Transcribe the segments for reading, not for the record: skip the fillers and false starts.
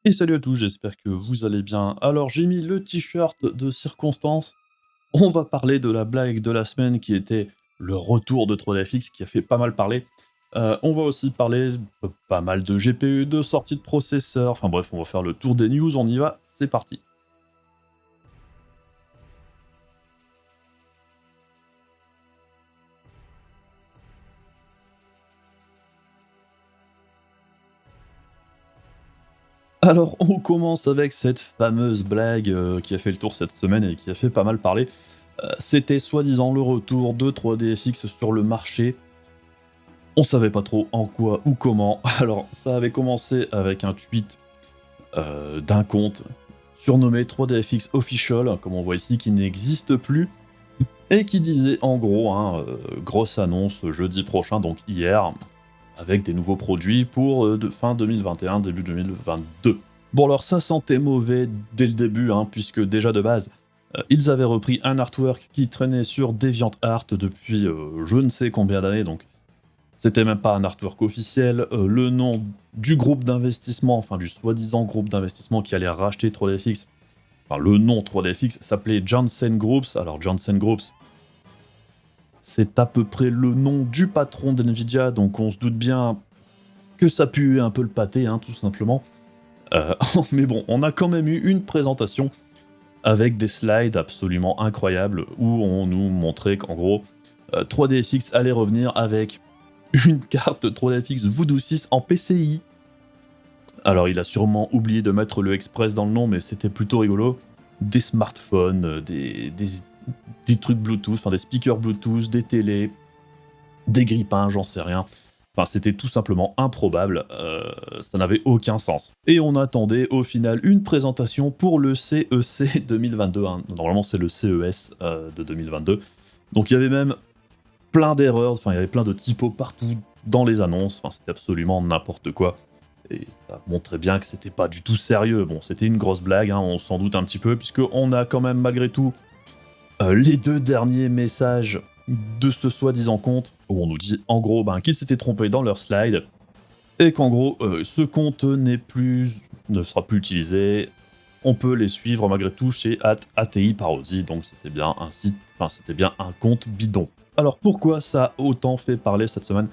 Et salut à tous, j'espère que vous allez bien. Alors j'ai mis le t-shirt de circonstance. On va parler de la blague de la semaine qui était le retour de 3DFX qui a fait pas mal parler. On va aussi parler pas mal de GPU, de sortie de processeurs. Enfin bref, on va faire le tour des news, on y va, c'est parti. Alors on commence avec cette fameuse blague qui a fait le tour cette semaine et qui a fait pas mal parler. C'était soi-disant le retour de 3DFX sur le marché. On savait pas trop en quoi ou comment. Alors, ça avait commencé avec un tweet d'un compte surnommé 3DFX Official, comme on voit ici, qui n'existe plus, et qui disait en gros, grosse annonce jeudi prochain, donc hier, avec des nouveaux produits pour fin 2021, début 2022. Bon alors ça sentait mauvais dès le début, puisque déjà de base, ils avaient repris un artwork qui traînait sur DeviantArt depuis je ne sais combien d'années, donc c'était même pas un artwork officiel. Le nom du groupe d'investissement, enfin du soi-disant groupe d'investissement qui allait racheter 3DFX, enfin le nom 3DFX s'appelait Janssen Groups. Alors Janssen Groups, c'est à peu près le nom du patron d'NVIDIA, donc on se doute bien que ça puait un peu le pâté, tout simplement. Mais bon, on a quand même eu une présentation avec des slides absolument incroyables où on nous montrait qu'en gros, 3DFX allait revenir avec une carte 3DFX Voodoo 6 en PCI. Alors il a sûrement oublié de mettre le Express dans le nom, mais c'était plutôt rigolo. Des smartphones, des trucs Bluetooth, enfin des speakers Bluetooth, des télés, des grippins, j'en sais rien. Enfin, c'était tout simplement improbable, ça n'avait aucun sens. Et on attendait au final une présentation pour le CEC 2022. Normalement c'est le CES de 2022. Donc il y avait même plein d'erreurs, enfin il y avait plein de typos partout dans les annonces, enfin c'était absolument n'importe quoi. Et ça montrait bien que c'était pas du tout sérieux. Bon, c'était une grosse blague, on s'en doute un petit peu, puisqu'on a quand même malgré tout les deux derniers messages de ce soi-disant compte, où on nous dit en gros qu'ils s'étaient trompés dans leur slide, et qu'en gros ce compte ne sera plus utilisé. On peut les suivre malgré tout chez ATI Parody, donc c'était bien un site, enfin c'était bien un compte bidon. Alors pourquoi ça a autant fait parler cette semaine ?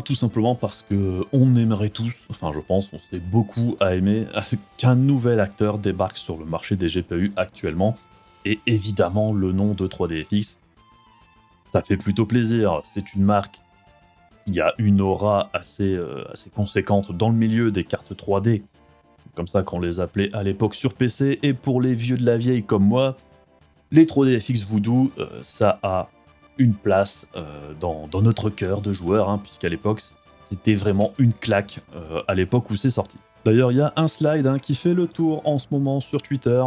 Tout simplement parce que on aimerait tous, enfin je pense, on serait beaucoup à aimer qu'un nouvel acteur débarque sur le marché des GPU actuellement. Et évidemment, le nom de 3DFX, ça fait plutôt plaisir. C'est une marque qui a une aura assez conséquente dans le milieu des cartes 3D. Comme ça qu'on les appelait à l'époque sur PC. Et pour les vieux de la vieille comme moi, les 3DFX Voodoo, ça a une place dans notre cœur de joueur, puisqu'à l'époque, c'était vraiment une claque à l'époque où c'est sorti. D'ailleurs, il y a un slide qui fait le tour en ce moment sur Twitter.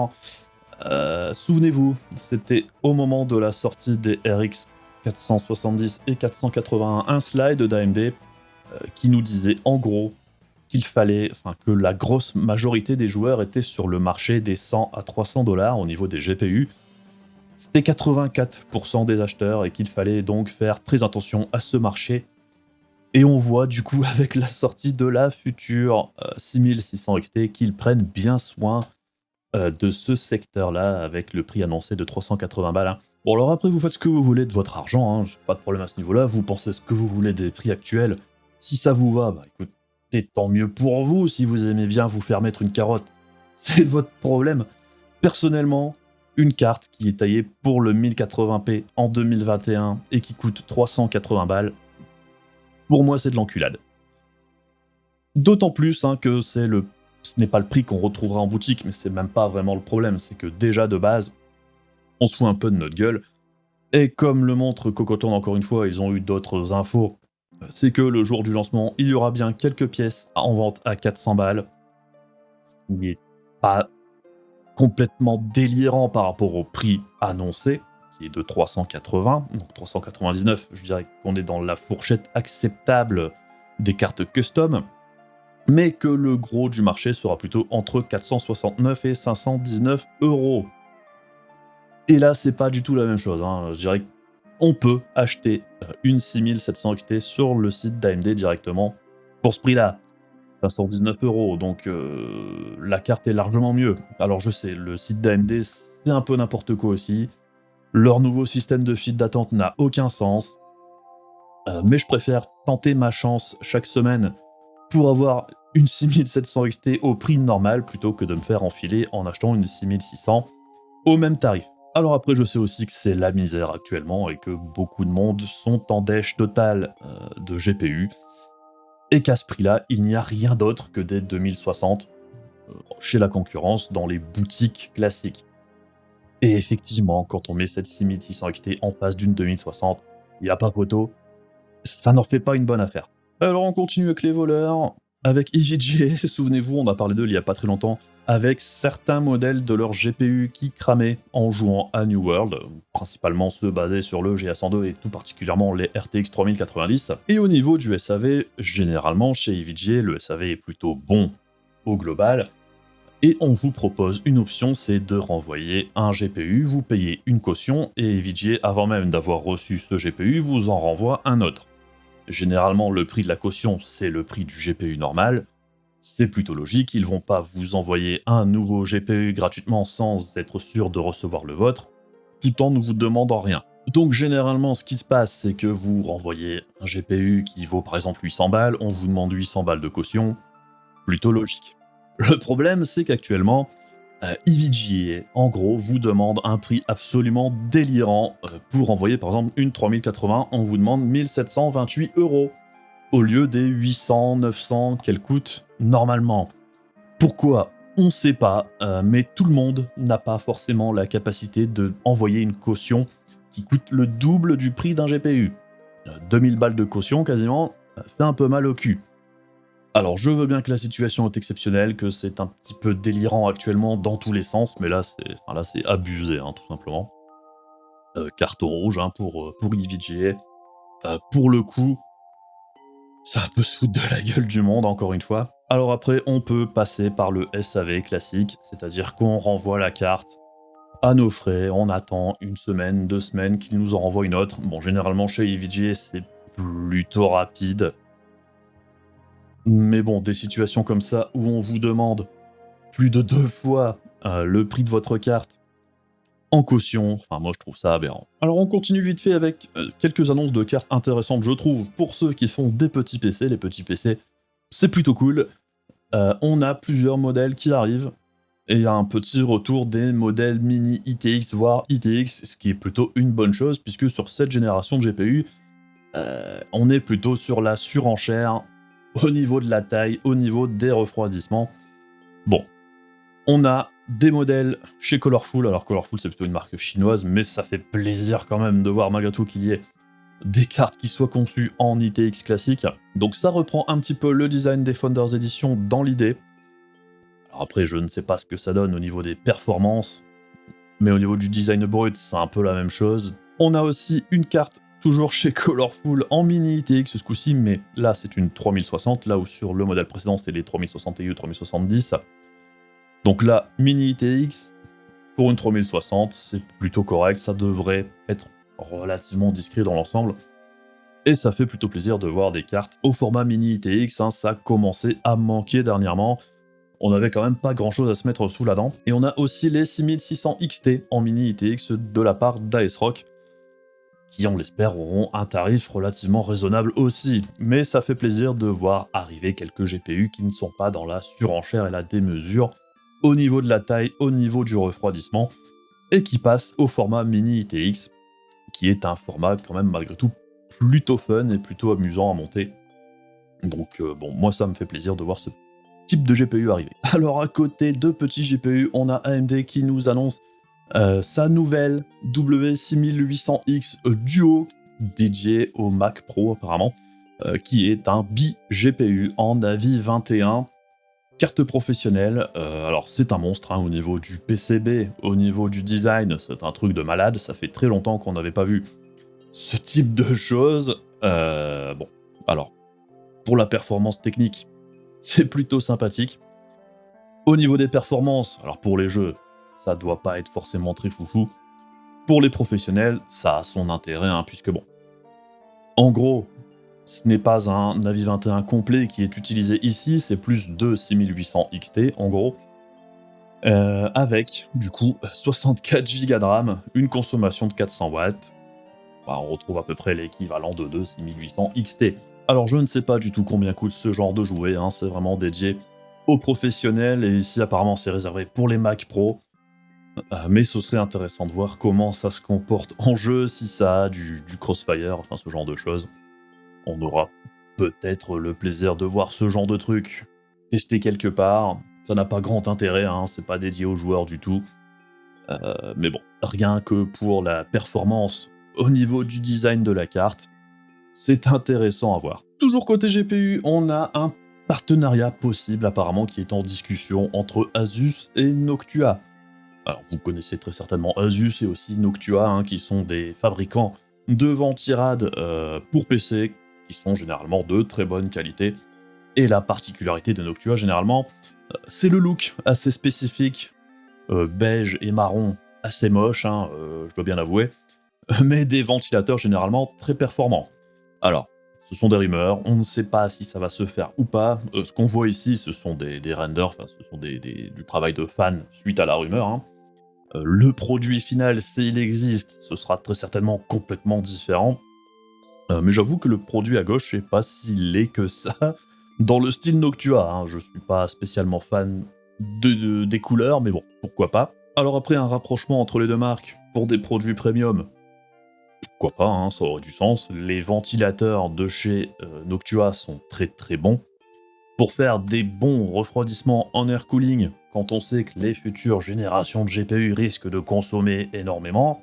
Souvenez-vous, c'était au moment de la sortie des RX 470 et 481, un slide d'AMD qui nous disait en gros qu'il fallait, enfin que la grosse majorité des joueurs étaient sur le marché des 100 à 300 dollars au niveau des GPU. C'était 84% des acheteurs et qu'il fallait donc faire très attention à ce marché. Et on voit du coup avec la sortie de la future 6600 XT qu'ils prennent bien soin de ce secteur-là avec le prix annoncé de 380 balles. Bon alors après vous faites ce que vous voulez de votre argent, j'ai pas de problème à ce niveau-là, vous pensez ce que vous voulez des prix actuels. Si ça vous va, écoutez, tant mieux pour vous, si vous aimez bien vous faire mettre une carotte, c'est votre problème. Personnellement, une carte qui est taillée pour le 1080p en 2021 et qui coûte 380 balles, pour moi c'est de l'enculade. D'autant plus que ce n'est pas le prix qu'on retrouvera en boutique, mais c'est même pas vraiment le problème, c'est que déjà de base, on se fout un peu de notre gueule, et comme le montre Cocoton encore une fois, ils ont eu d'autres infos, c'est que le jour du lancement, il y aura bien quelques pièces en vente à 400 balles, ce qui n'est pas complètement délirant par rapport au prix annoncé, qui est de 380, donc 399, je dirais qu'on est dans la fourchette acceptable des cartes custom, mais que le gros du marché sera plutôt entre 469 et 519 euros. Et là, c'est pas du tout la même chose. Je dirais qu'on peut acheter une 6700 XT sur le site d'AMD directement pour ce prix-là. 519 €, donc la carte est largement mieux. Alors je sais, le site d'AMD, c'est un peu n'importe quoi aussi. Leur nouveau système de file d'attente n'a aucun sens. Mais je préfère tenter ma chance chaque semaine pour avoir une 6700 XT au prix normal plutôt que de me faire enfiler en achetant une 6600 au même tarif. Alors après, je sais aussi que c'est la misère actuellement et que beaucoup de monde sont en dèche totale de GPU et qu'à ce prix-là, il n'y a rien d'autre que des 2060 chez la concurrence dans les boutiques classiques. Et effectivement, quand on met cette 6600 XT en face d'une 2060, il n'y a pas photo, ça n'en fait pas une bonne affaire. Alors on continue avec les voleurs, avec EVGA, souvenez-vous, on a parlé d'eux il y a pas très longtemps, avec certains modèles de leur GPU qui cramaient en jouant à New World, principalement ceux basés sur le GA102 et tout particulièrement les RTX 3090. Et au niveau du SAV, généralement chez EVGA, le SAV est plutôt bon au global, et on vous propose une option, c'est de renvoyer un GPU, vous payez une caution, et EVGA, avant même d'avoir reçu ce GPU, vous en renvoie un autre. Généralement, le prix de la caution, c'est le prix du GPU normal. C'est plutôt logique, ils vont pas vous envoyer un nouveau GPU gratuitement sans être sûr de recevoir le vôtre, tout en ne vous demandant rien. Donc généralement, ce qui se passe, c'est que vous renvoyez un GPU qui vaut par exemple 800 balles, on vous demande 800 balles de caution, plutôt logique. Le problème, c'est qu'actuellement, EVGA, en gros, vous demande un prix absolument délirant. Pour envoyer par exemple une 3080, on vous demande 1728 € au lieu des 800, 900 qu'elle coûte normalement. Pourquoi? On ne sait pas, mais tout le monde n'a pas forcément la capacité de envoyer une caution qui coûte le double du prix d'un GPU. 2000 balles de caution quasiment, ça fait un peu mal au cul. Alors, je veux bien que la situation est exceptionnelle, que c'est un petit peu délirant actuellement dans tous les sens, mais là, c'est abusé, hein, tout simplement. Carton rouge hein, pour EVGA. Pour le coup, c'est un peu se foutre de la gueule du monde, encore une fois. Alors après, on peut passer par le SAV classique, c'est-à-dire qu'on renvoie la carte à nos frais, on attend une semaine, 2 semaines, qu'ils nous en renvoient une autre. Bon, généralement, chez EVGA, c'est plutôt rapide. Mais bon, des situations comme ça où on vous demande plus de 2 fois le prix de votre carte en caution, enfin moi je trouve ça aberrant. Alors on continue vite fait avec quelques annonces de cartes intéressantes je trouve pour ceux qui font des petits PC. Les petits PC, c'est plutôt cool. On a plusieurs modèles qui arrivent et il y a un petit retour des modèles mini ITX voire ITX, ce qui est plutôt une bonne chose puisque sur cette génération de GPU, on est plutôt sur la surenchère au niveau de la taille, au niveau des refroidissements. Bon, on a des modèles chez Colorful, alors Colorful c'est plutôt une marque chinoise, mais ça fait plaisir quand même de voir malgré tout qu'il y ait des cartes qui soient conçues en ITX classique. Donc ça reprend un petit peu le design des Founders Edition dans l'idée. Alors après je ne sais pas ce que ça donne au niveau des performances, mais au niveau du design brut c'est un peu la même chose. On a aussi une carte toujours chez Colorful en mini ITX ce coup-ci, mais là c'est une 3060, là où sur le modèle précédent c'était les 3060 Ti, 3070. Donc là, mini ITX, pour une 3060, c'est plutôt correct, ça devrait être relativement discret dans l'ensemble. Et ça fait plutôt plaisir de voir des cartes au format mini ITX, hein, ça commençait à manquer dernièrement. On avait quand même pas grand chose à se mettre sous la dent. Et on a aussi les 6600 XT en mini ITX de la part d'ASRock, qui on l'espère auront un tarif relativement raisonnable aussi. Mais ça fait plaisir de voir arriver quelques GPU qui ne sont pas dans la surenchère et la démesure au niveau de la taille, au niveau du refroidissement, et qui passent au format mini ITX, qui est un format quand même malgré tout plutôt fun et plutôt amusant à monter. Donc bon, moi ça me fait plaisir de voir ce type de GPU arriver. Alors à côté de petits GPU, on a AMD qui nous annonce sa nouvelle W6800X Duo, dédiée au Mac Pro apparemment, qui est un bi-GPU en Navi 21, carte professionnelle. Alors c'est un monstre hein, au niveau du PCB, au niveau du design, c'est un truc de malade, ça fait très longtemps qu'on n'avait pas vu ce type de choses. Bon, alors, pour la performance technique, c'est plutôt sympathique. Au niveau des performances, alors pour les jeux, ça doit pas être forcément très foufou. Pour les professionnels, ça a son intérêt, hein, puisque bon, en gros, Ce n'est pas un Navi 21 complet qui est utilisé ici, c'est plus de 6800 XT en gros, avec du coup 64 Go de RAM, une consommation de 400 watts. Bah, on retrouve à peu près l'équivalent de 6800 XT. Alors je ne sais pas du tout combien coûte ce genre de jouet, hein, c'est vraiment dédié aux professionnels, et ici apparemment c'est réservé pour les Mac Pro. Mais ce serait intéressant de voir comment ça se comporte en jeu, si ça a du crossfire, enfin ce genre de choses. On aura peut-être le plaisir de voir ce genre de truc testé quelque part. Ça n'a pas grand intérêt, hein, c'est pas dédié aux joueurs du tout. Mais bon, rien que pour la performance au niveau du design de la carte, c'est intéressant à voir. Toujours côté GPU, on a un partenariat possible apparemment qui est en discussion entre Asus et Noctua. Alors vous connaissez très certainement Asus et aussi Noctua, hein, qui sont des fabricants de ventirades pour PC, qui sont généralement de très bonne qualité. Et la particularité de Noctua, généralement, c'est le look assez spécifique, beige et marron, assez moche, hein, je dois bien l'avouer, mais des ventilateurs généralement très performants. Alors, ce sont des rumeurs, on ne sait pas si ça va se faire ou pas. Ce qu'on voit ici, ce sont des renders, enfin ce sont du travail de fans suite à la rumeur, hein. Le produit final, s'il existe, ce sera très certainement complètement différent. Mais j'avoue que le produit à gauche, je sais pas s'il laid que ça. Dans le style Noctua, hein, je suis pas spécialement fan des couleurs, mais bon, pourquoi pas. Alors après un rapprochement entre les deux marques pour des produits premium, pourquoi pas, hein, ça aurait du sens. Les ventilateurs de chez Noctua sont très très bons. Pour faire des bons refroidissements en air cooling, quand on sait que les futures générations de GPU risquent de consommer énormément,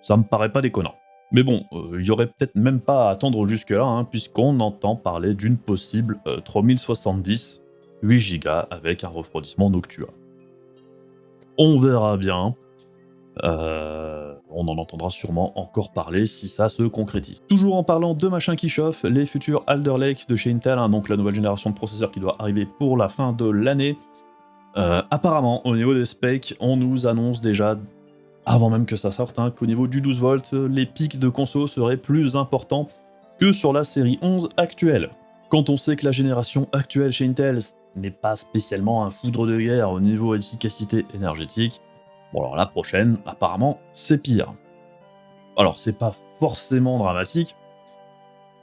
ça me paraît pas déconnant. Mais bon, il y aurait peut-être même pas à attendre jusque-là, hein, puisqu'on entend parler d'une possible 3070 8 Go avec un refroidissement Noctua. On verra bien. On en entendra sûrement encore parler si ça se concrétise. Toujours en parlant de machins qui chauffent, les futurs Alder Lake de chez Intel, hein, donc la nouvelle génération de processeurs qui doit arriver pour la fin de l'année. Apparemment, au niveau des specs, on nous annonce déjà, avant même que ça sorte, hein, qu'au niveau du 12 volts, les pics de conso seraient plus importants que sur la série 11 actuelle. Quand on sait que la génération actuelle chez Intel n'est pas spécialement un foudre de guerre au niveau efficacité énergétique, bon alors la prochaine, apparemment, c'est pire. Alors c'est pas forcément dramatique,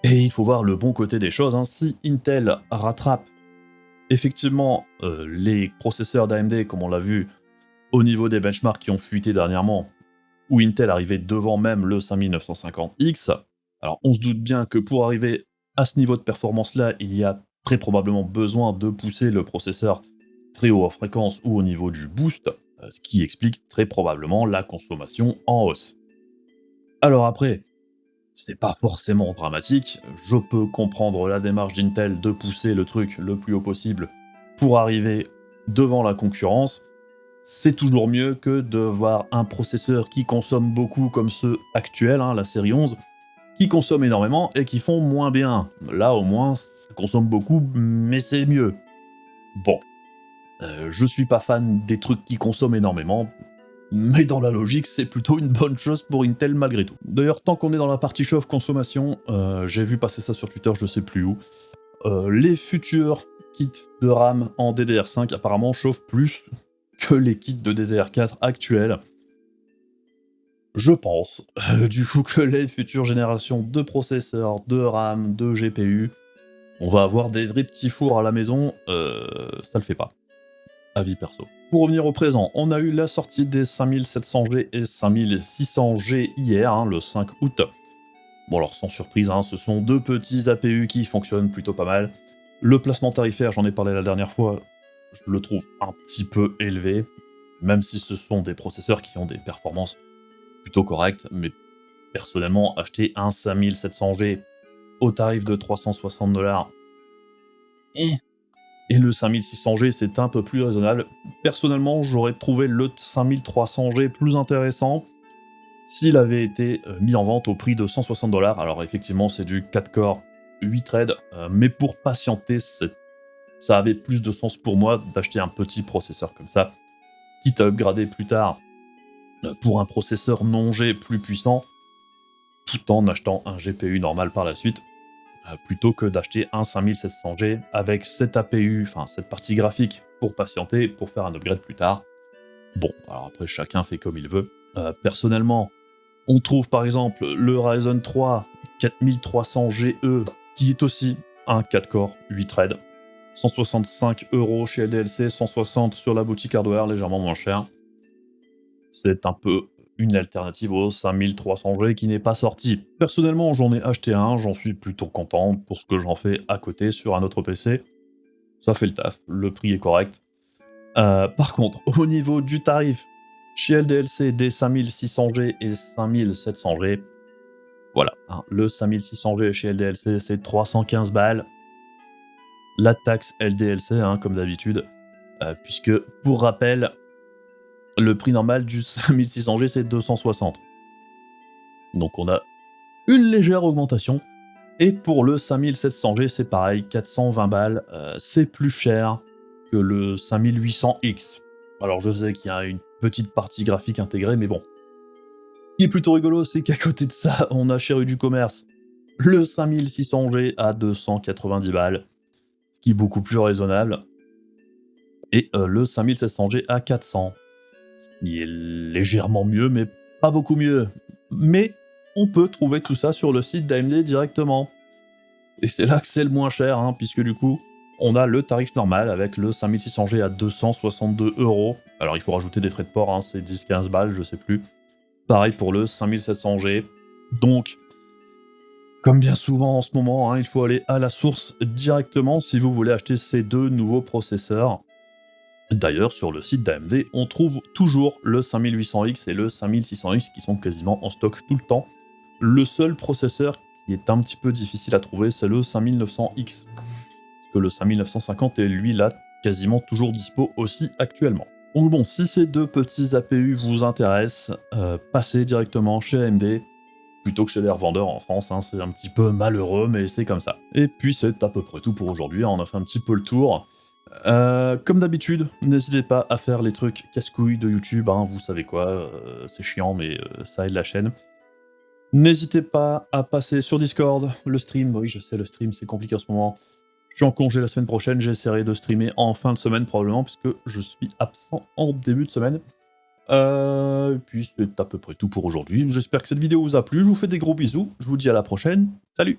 et il faut voir le bon côté des choses, hein. Si Intel rattrape effectivement les processeurs d'AMD, comme on l'a vu au niveau des benchmarks qui ont fuité dernièrement, où Intel arrivait devant même le 5950X, alors on se doute bien que pour arriver à ce niveau de performance-là, il y a très probablement besoin de pousser le processeur très haut en fréquence ou au niveau du boost, ce qui explique très probablement la consommation en hausse. Alors après, c'est pas forcément dramatique, je peux comprendre la démarche d'Intel de pousser le truc le plus haut possible pour arriver devant la concurrence. C'est toujours mieux que de voir un processeur qui consomme beaucoup comme ceux actuels, hein, la série 11, qui consomment énormément et qui font moins bien. Là au moins, ça consomme beaucoup, mais c'est mieux. Bon, je suis pas fan des trucs qui consomment énormément, mais dans la logique, c'est plutôt une bonne chose pour Intel malgré tout. D'ailleurs, tant qu'on est dans la partie chauffe consommation, j'ai vu passer ça sur Twitter, je sais plus où, les futurs kits de RAM en DDR5 apparemment chauffent plus que les kits de DDR4 actuels. Je pense, du coup, que les futures générations de processeurs, de RAM, de GPU, on va avoir des vrais petits fours à la maison, ça le fait pas. Avis perso. Pour revenir au présent, on a eu la sortie des 5700G et 5600G hier, hein, le 5 août. Bon alors sans surprise, hein, ce sont deux petits APU qui fonctionnent plutôt pas mal. Le placement tarifaire, j'en ai parlé la dernière fois, je le trouve un petit peu élevé, même si ce sont des processeurs qui ont des performances plutôt correctes, mais personnellement, acheter un 5700G au tarif de 360$, et le 5600G, c'est un peu plus raisonnable. Personnellement, j'aurais trouvé le 5300G plus intéressant s'il avait été mis en vente au prix de 160$. Alors effectivement, c'est du 4 core, 8 threads, mais pour patienter, ça avait plus de sens pour moi d'acheter un petit processeur comme ça, quitte à upgrader plus tard pour un processeur non G plus puissant, tout en achetant un GPU normal par la suite. plutôt que d'acheter un 5700G avec cette APU, enfin cette partie graphique pour patienter, pour faire un upgrade plus tard. Bon, alors après chacun fait comme il veut. Personnellement, on trouve par exemple le Ryzen 3 4300GE qui est aussi un 4 core 8 threads. 165 € chez LDLC, 160 sur la boutique hardware, légèrement moins cher. C'est un peu une alternative au 5300G qui n'est pas sorti. Personnellement, j'en ai acheté un, j'en suis plutôt content pour ce que j'en fais à côté sur un autre PC. Ça fait le taf, le prix est correct. Par contre, au niveau du tarif, chez LDLC, des 5600G et 5700G, voilà, hein, le 5600G chez LDLC, c'est 315 balles. La taxe LDLC, hein, comme d'habitude, puisque, pour rappel, le prix normal du 5600G, c'est 260. Donc on a une légère augmentation. Et pour le 5700G, c'est pareil, 420 balles. C'est plus cher que le 5800X. Alors je sais qu'il y a une petite partie graphique intégrée, mais bon. Ce qui est plutôt rigolo, c'est qu'à côté de ça, on a chez Rue du Commerce le 5600G à 290 balles, ce qui est beaucoup plus raisonnable. Et le 5700G à 400, ce qui est légèrement mieux, mais pas beaucoup mieux. Mais on peut trouver tout ça sur le site d'AMD directement. Et c'est là que c'est le moins cher, hein, puisque du coup, on a le tarif normal avec le 5600G à 262 €. Alors il faut rajouter des frais de port, hein, c'est 10-15 balles, je sais plus. Pareil pour le 5700G. Donc, comme bien souvent en ce moment, hein, il faut aller à la source directement si vous voulez acheter ces deux nouveaux processeurs. D'ailleurs, sur le site d'AMD, on trouve toujours le 5800X et le 5600X qui sont quasiment en stock tout le temps. Le seul processeur qui est un petit peu difficile à trouver, c'est le 5900X. Parce que le 5950 est lui là quasiment toujours dispo aussi actuellement. Donc bon, si ces deux petits APU vous intéressent, passez directement chez AMD, plutôt que chez les revendeurs en France, hein, c'est un petit peu malheureux, mais c'est comme ça. Et puis c'est à peu près tout pour aujourd'hui, hein, on a fait un petit peu le tour. Comme d'habitude, n'hésitez pas à faire les trucs casse-couilles de YouTube, hein, vous savez quoi, c'est chiant, mais ça aide la chaîne. N'hésitez pas à passer sur Discord, le stream, oui je sais, le stream c'est compliqué en ce moment. Je suis en congé la semaine prochaine, j'essaierai de streamer en fin de semaine probablement, puisque je suis absent en début de semaine. Et puis c'est à peu près tout pour aujourd'hui, j'espère que cette vidéo vous a plu, je vous fais des gros bisous, je vous dis à la prochaine, salut!